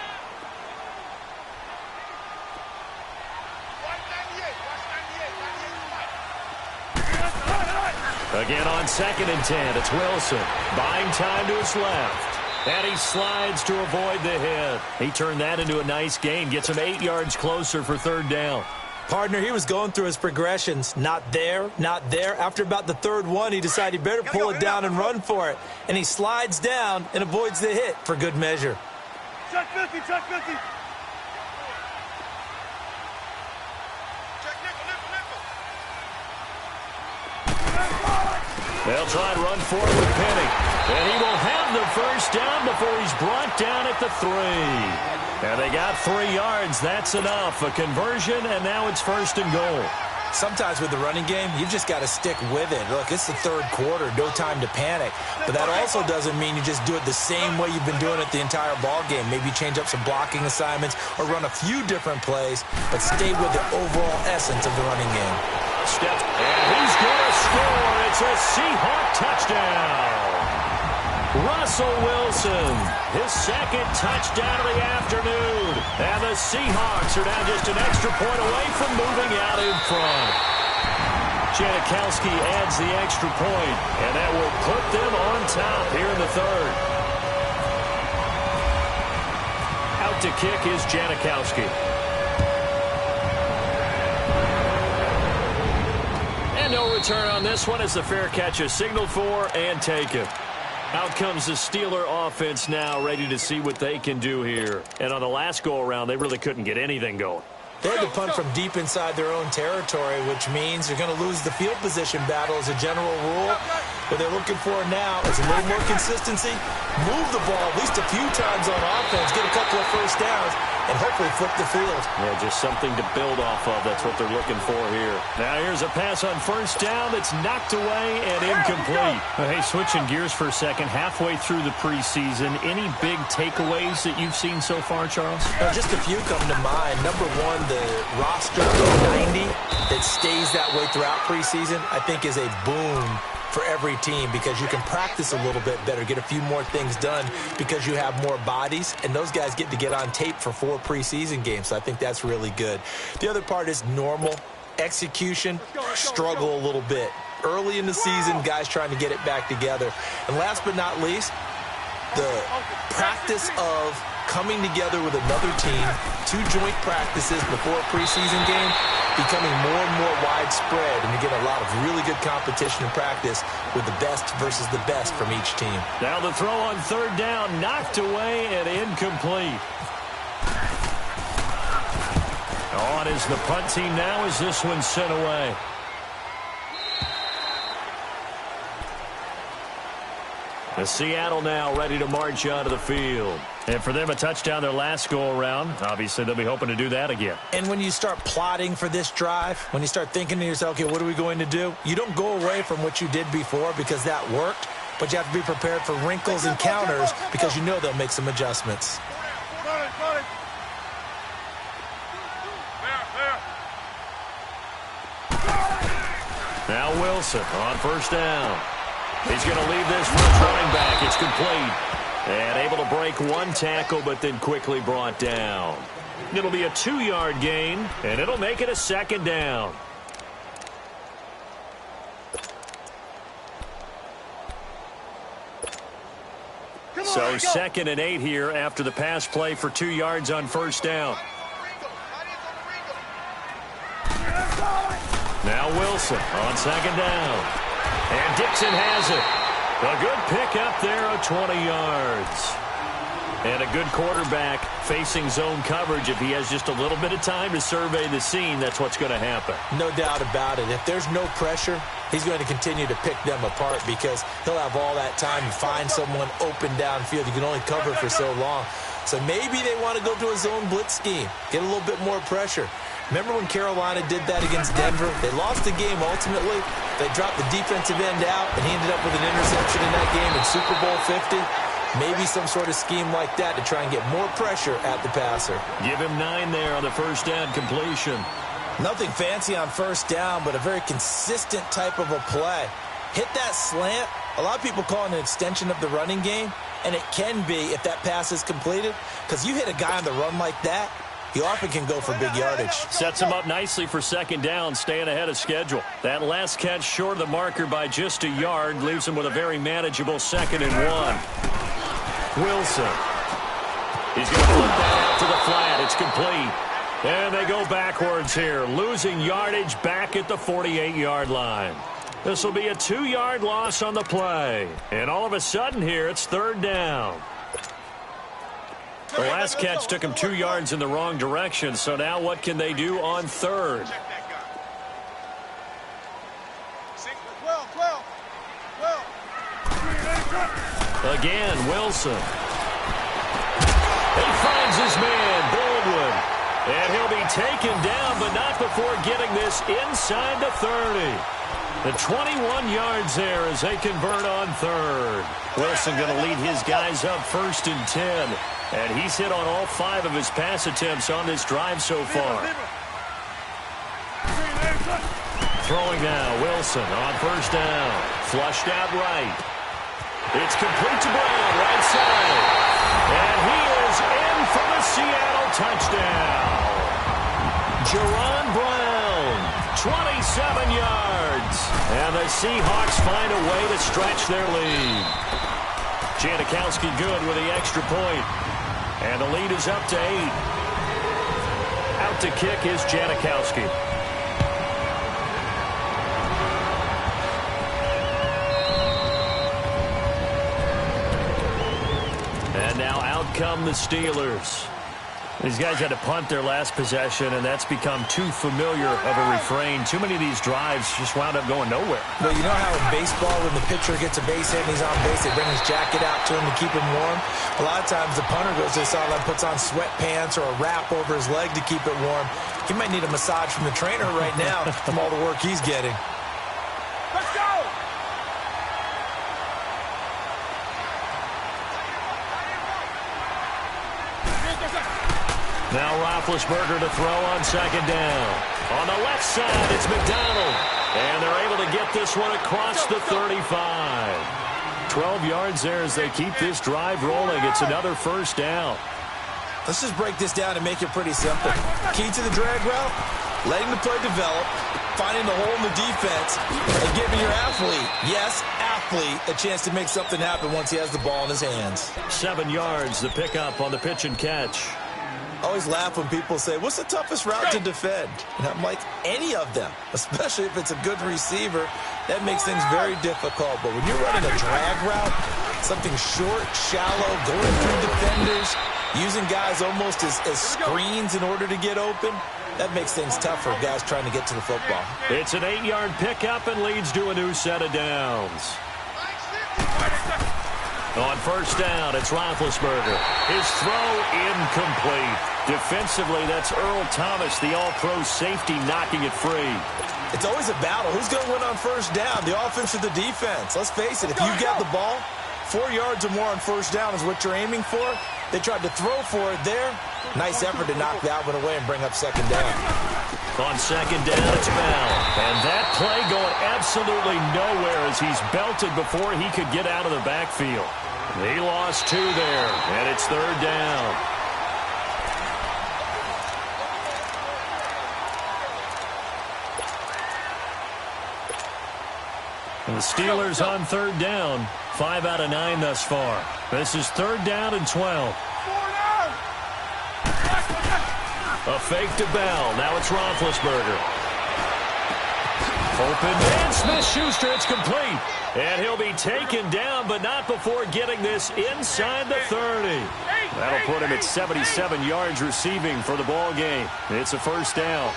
S2: Again on 2nd and 10, it's Wilson. Buying time to his left. And he slides to avoid the hit. He turned that into a nice gain. Gets him 8 yards closer for 3rd down.
S4: Partner, he was going through his progressions. Not there, not there. After about the 3rd one, he decided he better pull it down and run for it. And he slides down and avoids the hit for good measure.
S3: Check 50, check 50.
S2: They'll try and run forward with Penny. And he will have the first down before he's brought down at the 3. And they got 3 yards. That's enough. A conversion, and now it's 1st and goal.
S4: Sometimes with the running game, you've just got to stick with it. Look, it's the 3rd quarter. No time to panic. But that also doesn't mean you just do it the same way you've been doing it the entire ball game. Maybe change up some blocking assignments or run a few different plays, but stay with the overall essence of the running game.
S2: Step, and he's going to score. It's a Seahawk touchdown. Russell Wilson, his 2nd touchdown of the afternoon. And the Seahawks are now just an extra point away from moving out in front. Janikowski adds the extra point, and that will put them on top here in the 3rd. Out to kick is Janikowski. No return on this one as the fair catch is signaled for and taken. Out comes the Steeler offense now, ready to see what they can do here. And on the last go-around, they really couldn't get anything going.
S4: They had to punt from deep inside their own territory, which means you're going to lose the field position battle as a general rule. What they're looking for now is a little more consistency, move the ball at least a few times on offense, get a couple of first downs, and hopefully flip the field.
S2: Yeah, just something to build off of. That's what they're looking for here. Now here's a pass on first down that's knocked away and incomplete. Hey, switching gears for a second, halfway through the preseason, any big takeaways that you've seen so far, Charles?
S4: Just a few come to mind. Number one, the roster of 90 that stays that way throughout preseason, I think is a boon for every team because you can practice a little bit better, get a few more things done because you have more bodies, and those guys get to get on tape for 4 preseason games, so I think that's really good. The other part is normal execution, struggle a little bit. Early in the season, guys trying to get it back together. And last but not least, the practice of coming together with another team, 2 joint practices before a preseason game, becoming more and more widespread, and you get a lot of really good competition and practice with the best versus the best from each team.
S2: Now the throw on third down, knocked away and incomplete. On is the punt team now as this one's sent away. The Seattle now ready to march out of the field. And for them, a touchdown their last go-around. Obviously, they'll be hoping to do that again.
S4: And when you start plotting for this drive, when you start thinking to yourself, okay, what are we going to do? You don't go away from what you did before because that worked, but you have to be prepared for wrinkles and counters because you know they'll make some adjustments.
S2: Now Wilson on first down. He's going to leave this for his running back. It's complete. And able to break one tackle, but then quickly brought down. It'll be a 2-yard gain, and it'll make it a second down. So 2nd and 8 here after the pass play for 2 yards on first down. Now Wilson on 2nd down. And Dixon has it. A good pickup there of 20 yards. And a good quarterback facing zone coverage. If he has just a little bit of time to survey the scene, that's what's going to happen.
S4: No doubt about it. If there's no pressure, he's going to continue to pick them apart because he'll have all that time to find someone open downfield. You can only cover for so long. So maybe they want to go to a zone blitz scheme, get a little bit more pressure. Remember when Carolina did that against Denver? They lost the game ultimately. They dropped the defensive end out, and he ended up with an interception in that game in Super Bowl 50. Maybe some sort of scheme like that to try and get more pressure at the passer.
S2: Give him 9 there on the first down completion.
S4: Nothing fancy on first down, but a very consistent type of a play. Hit that slant. A lot of people call it an extension of the running game, and it can be if that pass is completed, because you hit a guy on the run like that, he often can go for big yardage.
S2: Sets him up nicely for second down, staying ahead of schedule. That last catch short of the marker by just a yard leaves him with a very manageable 2nd and 1. Wilson. He's going to flip that out to the flat. It's complete. And they go backwards here, losing yardage back at the 48-yard line. This will be a 2-yard loss on the play. And all of a sudden here, it's 3rd down. The last catch took him 2 yards in the wrong direction, so now what can they do on 3rd? Again, Wilson. He finds his man, Baldwin. And he'll be taken down, but not before getting this inside the 30. The 21 yards there as they convert on 3rd. Wilson going to lead his guys up 1st and 10. And he's hit on all 5 of his pass attempts on this drive so far. Throwing now, Wilson on first down. Flushed out right. It's complete to Brown, right side. And he is in for the Seattle touchdown. Jerron Brown, 27 yards. And the Seahawks find a way to stretch their lead. Janikowski good with the extra point. And the lead is up to 8. Out to kick is Janikowski. And now out come the Steelers. These guys had to punt their last possession, and that's become too familiar of a refrain. Too many of these drives just wound up going nowhere.
S4: Well, you know how in baseball, when the pitcher gets a base hit and he's on base, they bring his jacket out to him to keep him warm? A lot of times the punter goes to the sideline, puts on sweatpants or a wrap over his leg to keep it warm. He might need a massage from the trainer right now from all the work he's getting.
S3: Let's go!
S2: Now Roethlisberger to throw on second down. On the left side, it's McDonald. And they're able to get this one across the 35. 12 yards there as they keep this drive rolling. It's another first down.
S4: Let's just break this down and make it pretty simple. Key to the drag route, letting the play develop, finding the hole in the defense, and giving your athlete, yes, athlete, a chance to make something happen once he has the ball in his hands.
S2: 7 yards, the pickup on the pitch and catch.
S4: I always laugh when people say, what's the toughest route to defend? And I'm like, any of them, especially if it's a good receiver. That makes things very difficult. But when you're running a drag route, something short, shallow, going through defenders, using guys almost as screens in order to get open, that makes things tough for guys trying to get to the football.
S2: It's an 8-yard pickup and leads to a new set of downs. On first down, it's Roethlisberger. His throw incomplete. Defensively, that's Earl Thomas, the all-pro safety, knocking it free.
S4: It's always a battle. Who's going to win on first down, the offense or the defense? Let's face it, if you get the ball, 4 yards or more on first down is what you're aiming for. They tried to throw for it there. Nice effort to knock that one away and bring up second down.
S2: On second down, it's Bell. And that play going absolutely nowhere as he's belted before he could get out of the backfield. He lost 2 there, and it's third down. And the Steelers on third down, 5 out of 9 thus far. This is third down and 12. A fake to Bell. Now it's Roethlisberger. Open man, Smith-Schuster, it's complete. And he'll be taken down, but not before getting this inside the 30. That'll put him at 77 yards receiving for the ball game. It's a first down.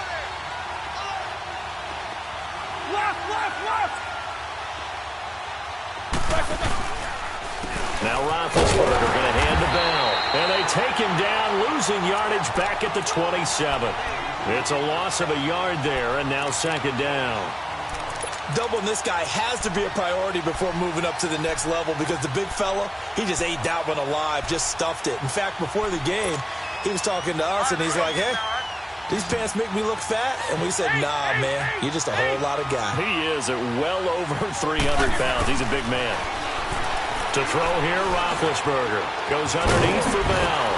S2: Now Roethlisberger going to hand to Bell. And they take him down, losing yardage back at the 27. It's a loss of a yard there, and now second down.
S4: Doubling this guy has to be a priority before moving up to the next level because the big fella, he just ate that one alive, just stuffed it. In fact, before the game, he was talking to us, and he's like, hey, these pants make me look fat? And we said, nah, man, you're just a whole lot of guy.
S2: He is at well over 300 pounds. He's a big man. To throw here, Roethlisberger goes underneath for Bell.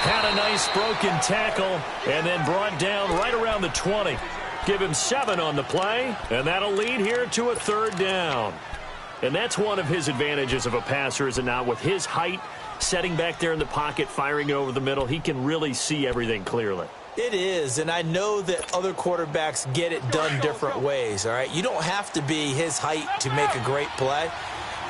S2: Had a nice broken tackle and then brought down right around the 20. Give him 7 on the play, and that'll lead here to a third down. And that's one of his advantages of a passer, is it not? With his height, setting back there in the pocket, firing it over the middle, he can really see everything clearly.
S4: It is, and I know that other quarterbacks get it done different ways, all right? You don't have to be his height to make a great play,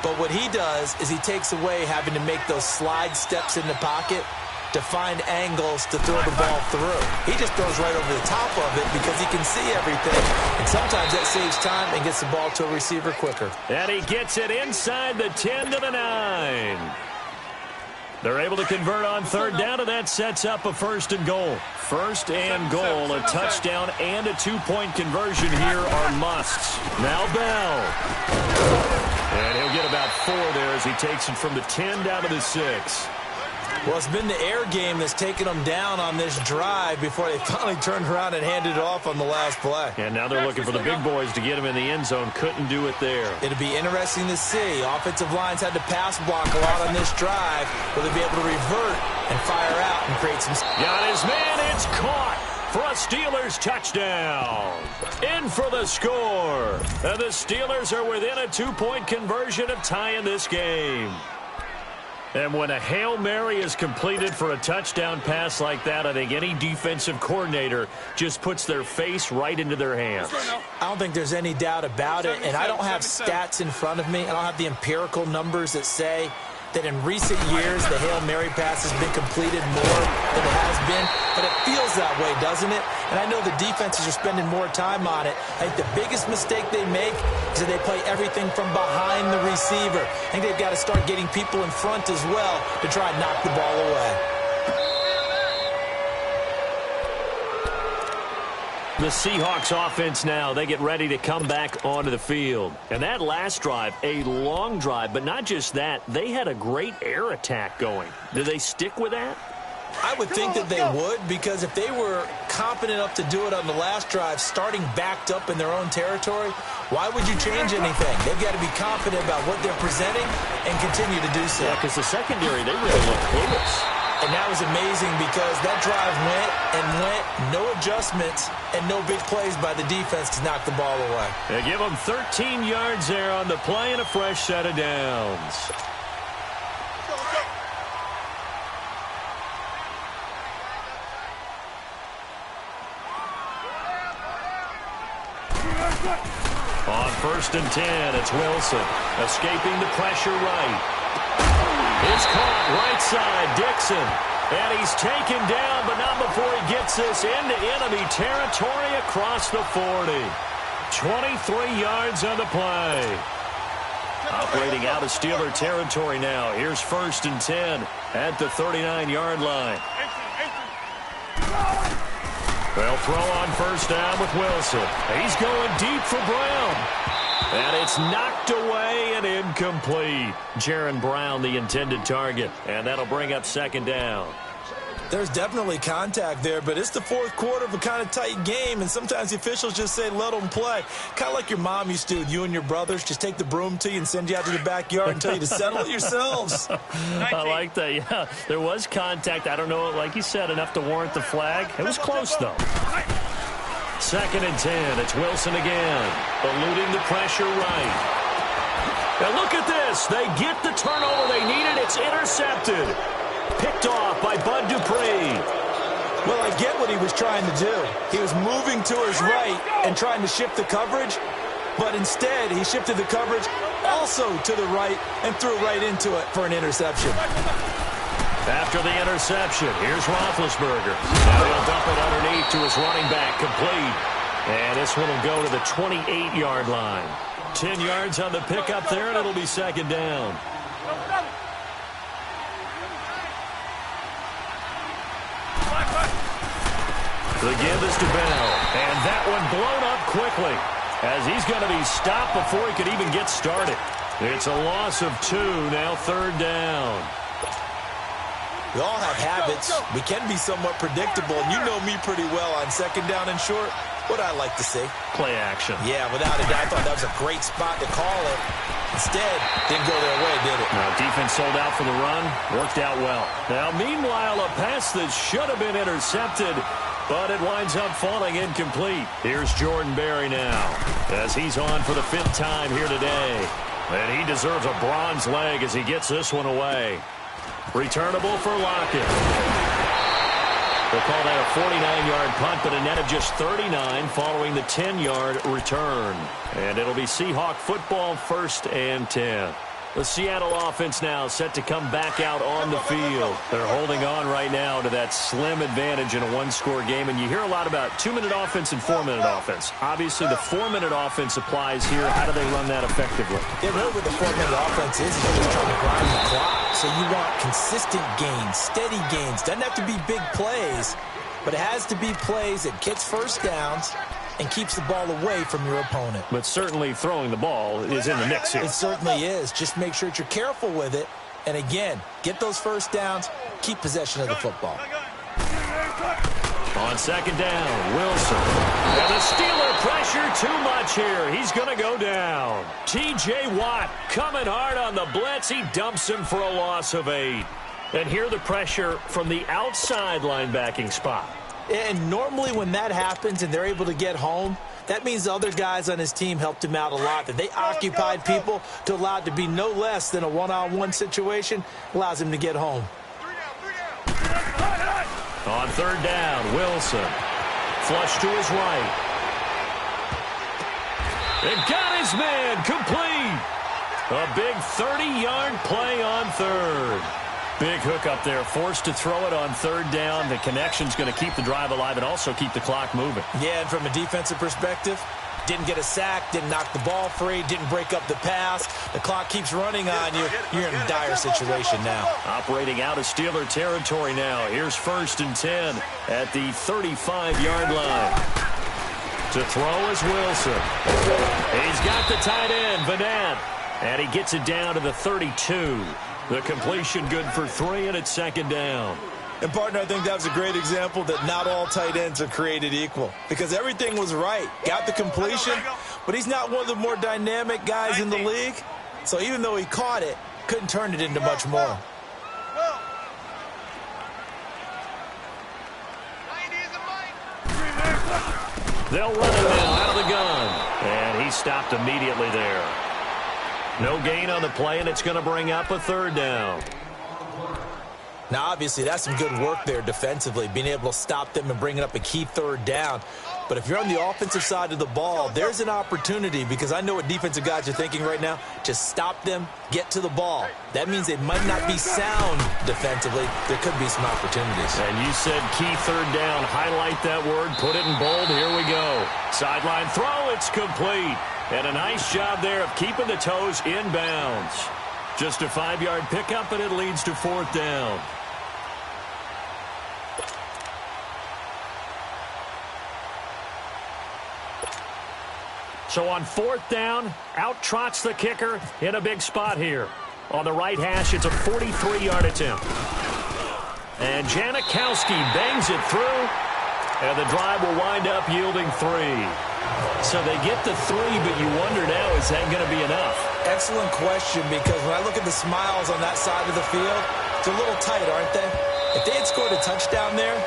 S4: but what he does is he takes away having to make those slide steps in the pocket to find angles to throw the ball through. He just throws right over the top of it because he can see everything, and sometimes that saves time and gets the ball to a receiver quicker.
S2: And he gets it inside the 10 to the 9. They're able to convert on third down, and that sets up a first and goal. First and goal, a touchdown and a 2-point conversion here are musts. Now Bell. And he'll get about 4 there as he takes it from the 10 down to the 6.
S4: Well, it's been the air game that's taken them down on this drive before they finally turned around and handed it off on the last play.
S2: And now they're looking for the big boys to get him in the end zone. Couldn't do it there.
S4: It'll be interesting to see. Offensive lines had to pass block a lot on this drive. Will they be able to revert and fire out and create some...
S2: Got his man. It's caught for a Steelers touchdown. In for the score. And the Steelers are within a 2-point conversion of tying this game. And when a Hail Mary is completed for a touchdown pass like that, I think any defensive coordinator just puts their face right into their hands.
S4: I don't think there's any doubt about it, and I don't have stats in front of me. I don't have the empirical numbers that say that in recent years the Hail Mary pass has been completed more than it has been, but it feels that way, doesn't it? And I know the defenses are spending more time on it. I think the biggest mistake they make is that they play everything from behind the receiver. I think they've got to start getting people in front as well to try and knock the ball away.
S2: The Seahawks offense now, they get ready to come back onto the field. And that last drive, a long drive, but not just that, they had a great air attack going. Do they stick with that?
S4: I would think that they would, because if they were competent enough to do it on the last drive, starting backed up in their own territory, why would you change anything? They've got to be confident about what they're presenting and continue to do so.
S2: Yeah, because the secondary, they really look clueless.
S4: And that was amazing because that drive went, no adjustments, and no big plays by the defense to knock the ball away.
S2: They give them 13 yards there on the play and a fresh set of downs. On 1st and 10, it's Wilson escaping the pressure right. It's caught right side, Dixon. And he's taken down, but not before he gets this into enemy territory across the 40. 23 yards on the play. Operating out of Steeler territory now. Here's 1st and 10 at the 39-yard line. They'll throw on 1st down with Wilson. He's going deep for Brown. And it's knocked away and incomplete. Jaron Brown, the intended target. And that'll bring up 2nd down.
S4: There's definitely contact there, but it's the 4th quarter of a kind of tight game, and sometimes the officials just say, let them play. Kind of like your mom used to with you and your brothers. Just take the broom to you and send you out to the backyard and tell you to settle it yourselves.
S2: I like that, yeah. There was contact. I don't know, like you said, enough to warrant the flag. It was close, though. 2nd and 10. It's Wilson again, eluding the pressure right. Now look at this. They get the turnover they needed. It's intercepted. Picked off by Bud Dupree.
S4: Well, I get what he was trying to do. He was moving to his right and trying to shift the coverage, but instead he shifted the coverage also to the right and threw right into it for an interception.
S2: After the interception, here's Roethlisberger. Now he'll dump it underneath to his running back, complete. And this one will go to the 28-yard line. 10 yards on the pickup there, and it'll be 2nd down. The give is to Bell, and that one blown up quickly as he's going to be stopped before he could even get started. It's a loss of 2, now 3rd down.
S4: We all have habits. We can be somewhat predictable, and you know me pretty well on 2nd down and short. What I like to see.
S2: Play action.
S4: Yeah, without a doubt, I thought that was a great spot to call it. Instead, didn't go their way, did it?
S2: Now, defense sold out for the run. Worked out well. Now, meanwhile, a pass that should have been intercepted, but it winds up falling incomplete. Here's Jordan Berry now as he's on for the 5th time here today. And he deserves a bronze leg as he gets this one away. Returnable for Lockett. They'll call that a 49-yard punt, but a net of just 39 following the 10-yard return. And it'll be Seahawk football, 1st and 10. The Seattle offense now set to come back out on the field. They're holding on right now to that slim advantage in a one-score game. And you hear a lot about 2-minute offense and 4-minute offense. Obviously, the 4-minute offense applies here. How do they run that effectively?
S4: Yeah, really what the 4-minute offense is they're just trying to grind the clock. So you want consistent gains, steady gains. Doesn't have to be big plays, but it has to be plays that gets 1st downs and keeps the ball away from your opponent.
S2: But certainly throwing the ball is in the mix here.
S4: It certainly is. Just make sure that you're careful with it. And again, get those 1st downs, keep possession of the football.
S2: On 2nd down, Wilson. And the Steeler pressure too much here. He's going to go down. T.J. Watt coming hard on the blitz. He dumps him for a loss of 8. And here the pressure from the outside linebacking spot.
S4: And normally when that happens and they're able to get home, that means the other guys on his team helped him out a lot. That they occupied people to allow it to be no less than a one-on-one situation allows him to get home.
S2: On 3rd down, Wilson. Flush to his right. And got his man complete. A big 30-yard play on third. Big hook up there, forced to throw it on third down. The connection's going to keep the drive alive and also keep the clock moving.
S4: Yeah, and from a defensive perspective, didn't get a sack, didn't knock the ball free, didn't break up the pass. The clock keeps running on you. You're in a dire situation now.
S2: Operating out of Steeler territory now. Here's 1st and 10 at the 35-yard line. To throw is Wilson. He's got the tight end, Vanette. And he gets it down to the 32. The completion good for 3, and it's 2nd down.
S4: And, partner, I think that was a great example that not all tight ends are created equal. Because everything was right. Got the completion, but he's not one of the more dynamic guys in the league. So even though he caught it, couldn't turn it into much more.
S2: They'll run it now out of the gun. And he stopped immediately there. No gain on the play, and it's going to bring up a 3rd down.
S4: Now, obviously, that's some good work there defensively, being able to stop them and bringing up a key 3rd down. But if you're on the offensive side of the ball, there's an opportunity, because I know what defensive guys are thinking right now. Just stop them, get to the ball. That means they might not be sound defensively. There could be some opportunities.
S2: And you said key 3rd down. Highlight that word. Put it in bold. Here we go. Sideline throw. It's complete. And a nice job there of keeping the toes inbounds. Just a 5-yard pickup, and it leads to 4th down. So on 4th down, out trots the kicker in a big spot here. On the right hash, it's a 43-yard attempt. And Janikowski bangs it through, and the drive will wind up yielding 3. So they get the 3, but you wonder now, is that going to be enough?
S4: Excellent question, because when I look at the smiles on that side of the field, it's a little tight, aren't they? If they had scored a touchdown there,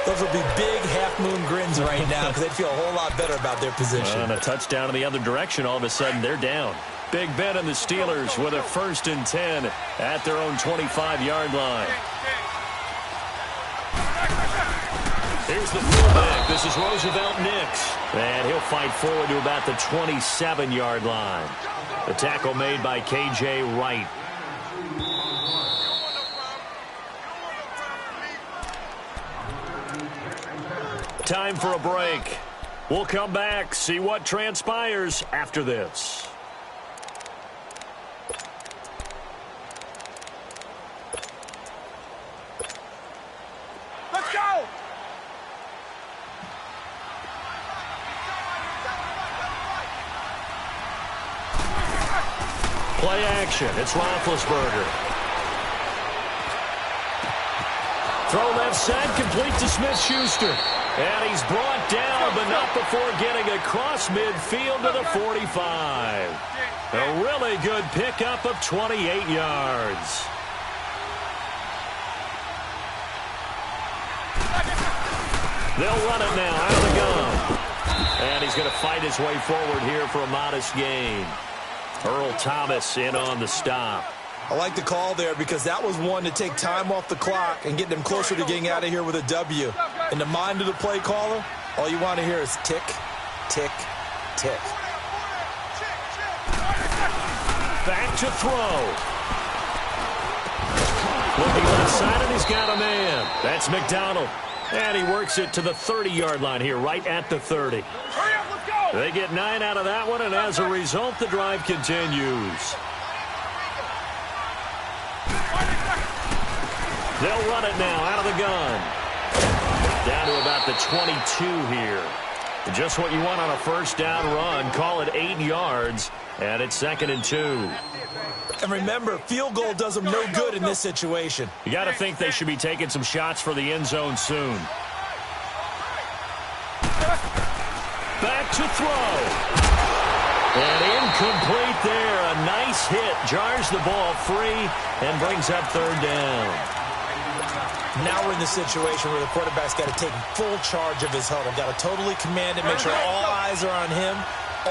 S4: those would be big half-moon grins right now, because they'd feel a whole lot better about their position.
S2: And a touchdown in the other direction, all of a sudden they're down. Big Ben and the Steelers with a 1st and 10 at their own 25-yard line. Here's the fullback. This is Roosevelt Nix. And he'll fight forward to about the 27-yard line. The tackle made by K.J. Wright. Time for a break. We'll come back, see what transpires after this.
S3: Let's go!
S2: Play action. It's Roethlisberger. Throw left side, complete to Smith-Schuster. And he's brought down, but not before getting across midfield to the 45. A really good pickup of 28 yards. They'll run it now out of the gun. And he's going to fight his way forward here for a modest gain. Earl Thomas in on the stop.
S4: I like the call there, because that was one to take time off the clock and get them closer to getting out of here with a W. In the mind of the play caller, all you want to hear is tick, tick, tick.
S2: Back to throw. Looking left side, and he's got a man. That's McDonald. And he works it to the 30-yard line here, right at the 30.
S3: Hurry up, let's go!
S2: They get 9 out of that one, and as a result, the drive continues. They'll run it now out of the gun. Down to about the 22 here. Just what you want on a 1st down run. Call it 8 yards, and it's 2nd and 2.
S4: And remember, field goal does them no good in this situation.
S2: You got to think they should be taking some shots for the end zone soon. Back to throw. And incomplete there. A nice hit. Jars the ball free and brings up 3rd down.
S4: Now we're in the situation where the quarterback's got to take full charge of his huddle. Got to totally command it, make sure all eyes are on him.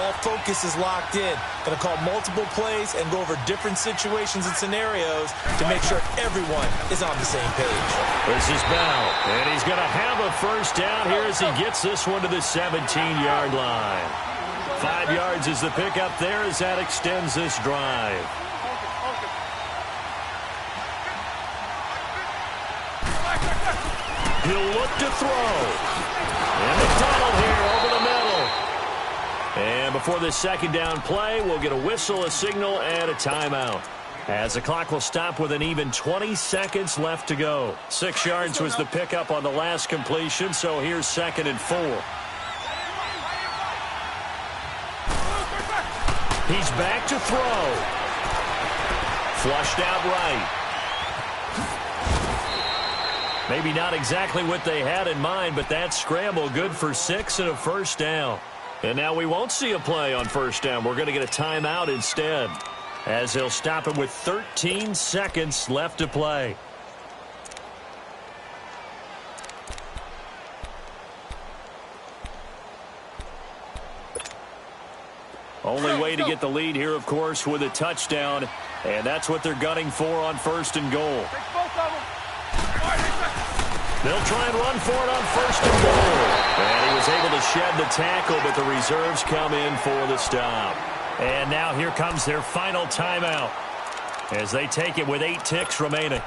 S4: All focus is locked in. Going to call multiple plays and go over different situations and scenarios to make sure everyone is on the same page.
S2: This is Bell, and he's going to have a 1st down here as he gets this one to the 17-yard line. 5 yards is the pickup there as that extends this drive. He'll look to throw. And McDonald here over the middle. And before this second down play, we'll get a whistle, a signal, and a timeout. As the clock will stop with an even 20 seconds left to go. 6 yards was the pickup on the last completion, so here's 2nd and 4. He's back to throw. Flushed out right. Maybe not exactly what they had in mind, but that scramble good for 6 and a first down. And now we won't see a play on first down. We're going to get a timeout instead, as they'll stop it with 13 seconds left to play. Only way to get the lead here, of course, with a touchdown, and that's what they're gunning for on 1st and goal. They'll try and run for it on 1st and goal. And he was able to shed the tackle, but the reserves come in for the stop. And now here comes their final timeout as they take it with 8 ticks remaining.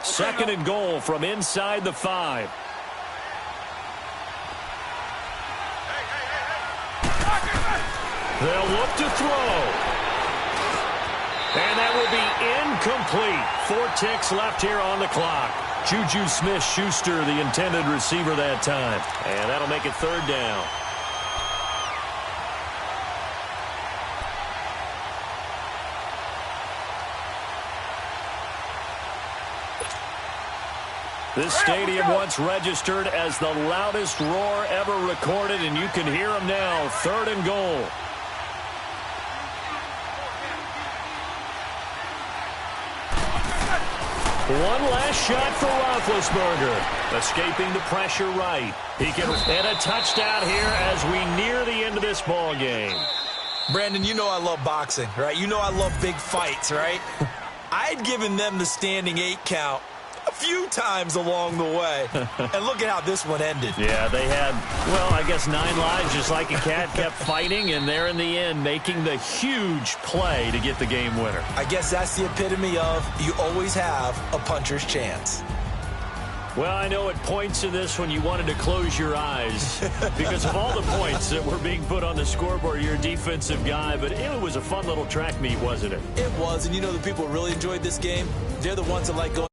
S2: 2nd and goal from inside the 5. They'll look to throw. And that will be incomplete. 4 ticks left here on the clock. Juju Smith-Schuster, the intended receiver that time. And that'll make it 3rd down. This stadium once registered as the loudest roar ever recorded, and you can hear them now. 3rd and goal. One last shot for Roethlisberger. Escaping the pressure right. He can get a touchdown here as we near the end of this ball game.
S4: Brandon, you know I love boxing, right? You know I love big fights, right? I'd given them the standing 8 count a few times along the way. And look at how this one ended.
S2: Yeah, they had, well, I guess 9 lives, just like a cat, kept fighting, and they're in the end making the huge play to get the game winner.
S4: I guess that's the epitome of you always have a puncher's chance.
S2: Well, I know at points in this when you wanted to close your eyes because of all the points that were being put on the scoreboard. You're a defensive guy, but it was a fun little track meet, wasn't it?
S4: It was, and you know the people who really enjoyed this game? They're the ones that like going